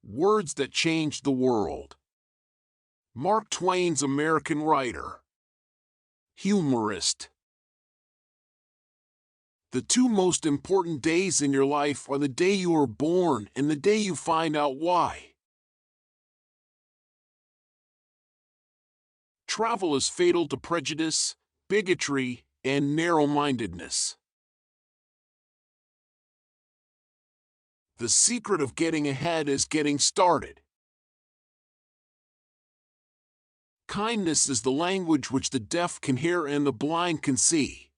Words that changed the world. Mark Twain's American writer. Humorist. The two most important days in your life are the day you are born and the day you find out why. Travel is fatal to prejudice, bigotry, and narrow-mindedness. The secret of getting ahead is getting started. Kindness is the language which the deaf can hear and the blind can see.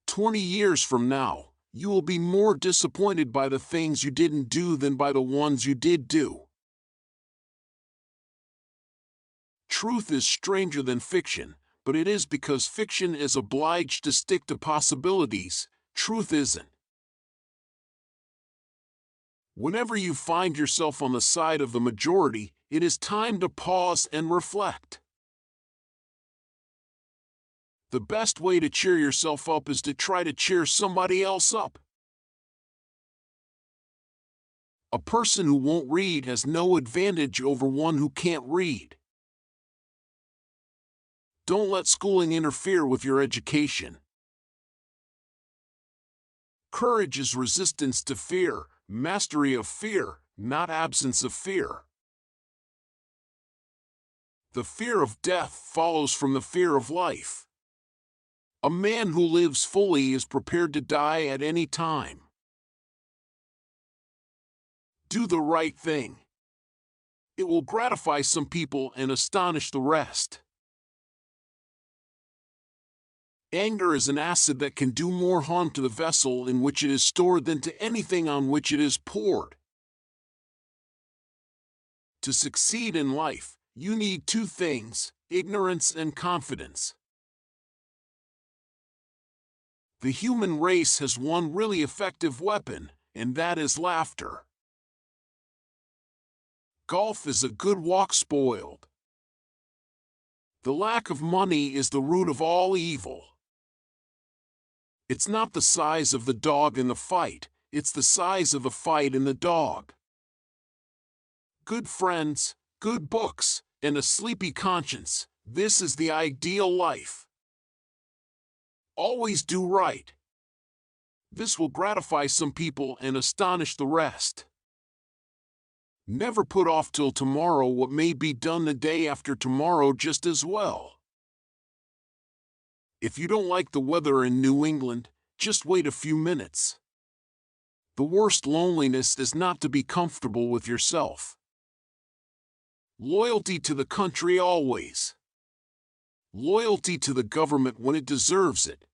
20 years from now, you will be more disappointed by the things you didn't do than by the ones you did do. Truth is stranger than fiction, but it is because fiction is obliged to stick to possibilities. Truth isn't. Whenever you find yourself on the side of the majority, it is time to pause and reflect. The best way to cheer yourself up is to try to cheer somebody else up. A person who won't read has no advantage over one who can't read. Don't let schooling interfere with your education. Courage is resistance to fear, mastery of fear, not absence of fear. The fear of death follows from the fear of life. A man who lives fully is prepared to die at any time. Do the right thing. It will gratify some people and astonish the rest. Anger is an acid that can do more harm to the vessel in which it is stored than to anything on which it is poured. To succeed in life, you need two things: ignorance and confidence. The human race has one really effective weapon, and that is laughter. Golf is a good walk spoiled. The lack of money is the root of all evil. It's not the size of the dog in the fight, it's the size of the fight in the dog. Good friends, good books, and a sleepy conscience, this is the ideal life. Always do right. This will gratify some people and astonish the rest. Never put off till tomorrow what may be done the day after tomorrow just as well. If you don't like the weather in New England, just wait a few minutes. The worst loneliness is not to be comfortable with yourself. Loyalty to the country always. Loyalty to the government when it deserves it.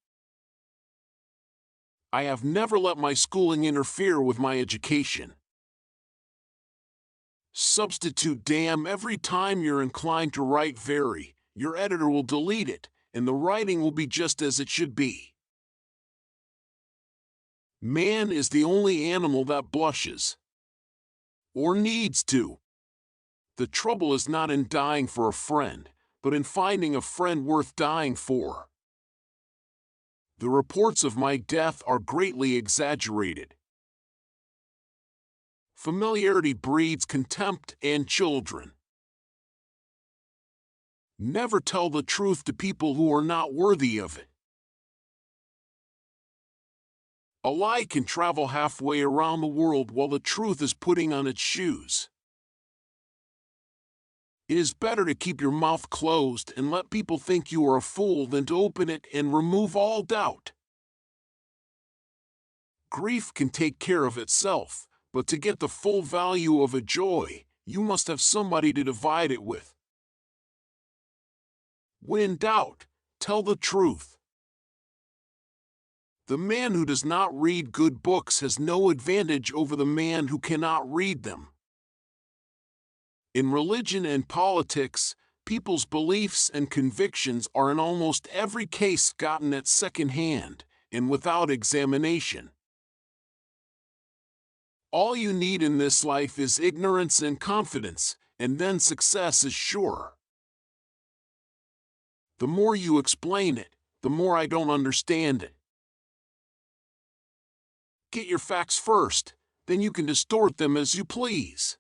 I have never let my schooling interfere with my education. Substitute damn every time you're inclined to write very. Your editor will delete it, and the writing will be just as it should be. Man is the only animal that blushes. Or needs to. The trouble is not in dying for a friend, but in finding a friend worth dying for. The reports of my death are greatly exaggerated. Familiarity breeds contempt and children. Never tell the truth to people who are not worthy of it. A lie can travel halfway around the world while the truth is putting on its shoes. It is better to keep your mouth closed and let people think you are a fool than to open it and remove all doubt. Grief can take care of itself, but to get the full value of a joy, you must have somebody to divide it with. When in doubt, tell the truth. The man who does not read good books has no advantage over the man who cannot read them. In religion and politics, people's beliefs and convictions are in almost every case gotten at second hand, and without examination. All you need in this life is ignorance and confidence, and then success is sure. The more you explain it, the more I don't understand it. Get your facts first, then you can distort them as you please.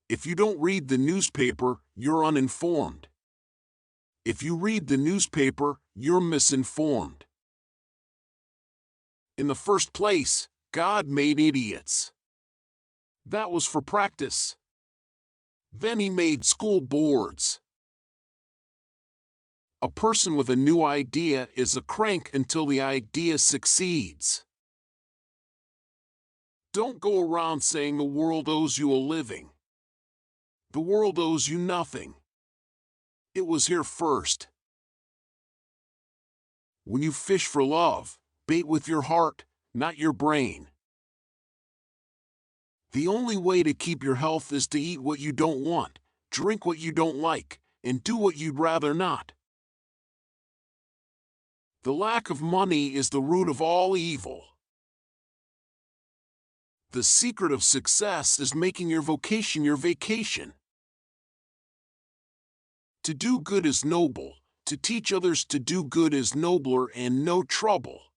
If you don't read the newspaper, you're uninformed. If you read the newspaper, you're misinformed. In the first place, God made idiots. That was for practice. Then he made school boards. A person with a new idea is a crank until the idea succeeds. Don't go around saying the world owes you a living. The world owes you nothing. It was here first. When you fish for love, bait with your heart, not your brain. The only way to keep your health is to eat what you don't want, drink what you don't like, and do what you'd rather not. The lack of money is the root of all evil. The secret of success is making your vocation your vacation. To do good is noble. To teach others to do good is nobler and no trouble.